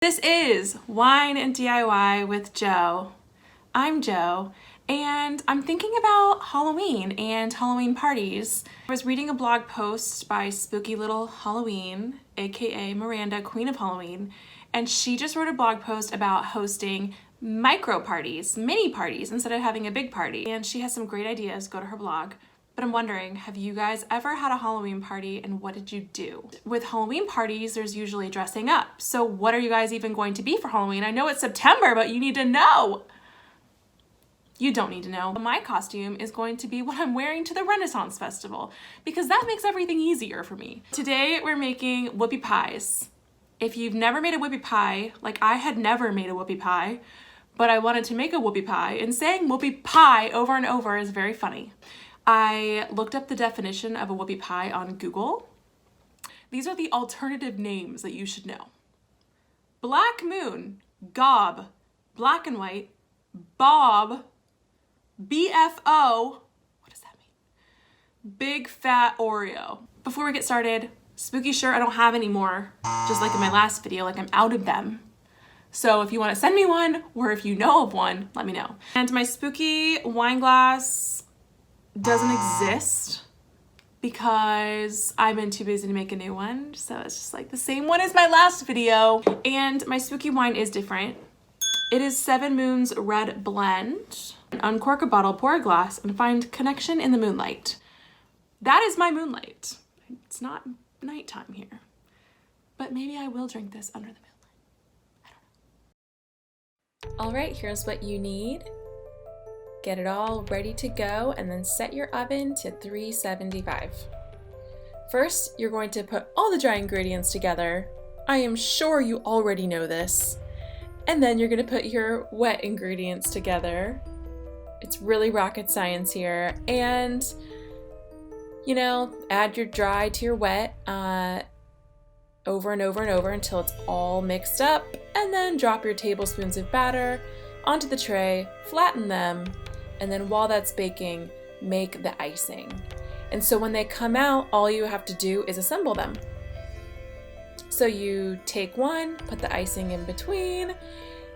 This is Wine and DIY with Jo. I'm Jo, and I'm thinking about Halloween and Halloween parties. I was reading a blog post by Spooky Little Halloween, aka Miranda, Queen of Halloween, and she just wrote a blog post about hosting micro parties, mini parties, instead of having a big party. And she has some great ideas. Go to her blog. But I'm wondering, have you guys ever had a Halloween party and what did you do? With Halloween parties, there's usually dressing up. So what are you guys even going to be for Halloween? I know it's September, but you need to know. You don't need to know. My costume is going to be what I'm wearing to the Renaissance Festival because that makes everything easier for me. Today we're making whoopie pies. If you've never made a whoopie pie, like I had never made a whoopie pie, but I wanted to make a whoopie pie, and saying whoopie pie over and over is very funny. I looked up the definition of a whoopie pie on Google. These are the alternative names that you should know. Black moon, gob, black and white, bob, BFO, what does that mean? Big fat Oreo. Before we get started, spooky shirt I don't have anymore, just like in my last video, like I'm out of them. So if you want to send me one, or if you know of one, let me know. And my spooky wine glass doesn't exist because I've been too busy to make a new one. So it's just like the same one as my last video. And my spooky wine is different. It is 7 Moons Red Blend. Uncork a bottle, pour a glass, and find connection in the moonlight. That is my moonlight. It's not nighttime here. But maybe I will drink this under the moonlight. I don't know. All right, here's what you need. Get it all ready to go and then set your oven to 375. First, you're going to put all the dry ingredients together. I am sure you already know this. And then you're going to put your wet ingredients together. It's really rocket science here. And, you know, add your dry to your wet over and over and over until it's all mixed up. And then drop your tablespoons of batter onto the tray, flatten them, and then while that's baking, make the icing. And so when they come out, all you have to do is assemble them. So you take one, put the icing in between.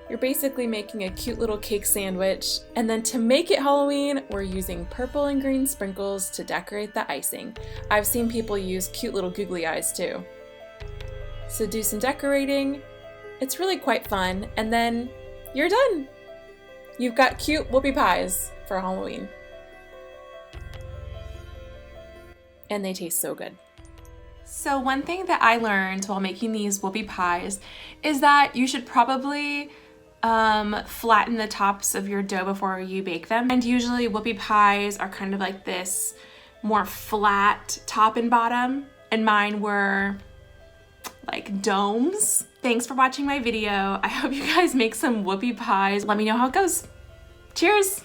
You're basically making a cute little cake sandwich. And then to make it Halloween, we're using purple and green sprinkles to decorate the icing. I've seen people use cute little googly eyes too. So do some decorating. It's really quite fun. And then you're done. You've got cute whoopie pies for Halloween. And they taste so good. So one thing that I learned while making these whoopie pies is that you should probably flatten the tops of your dough before you bake them. And usually whoopie pies are kind of like this more flat top and bottom, and mine were like domes. Thanks for watching my video. I hope you guys make some whoopie pies. Let me know how it goes. Cheers!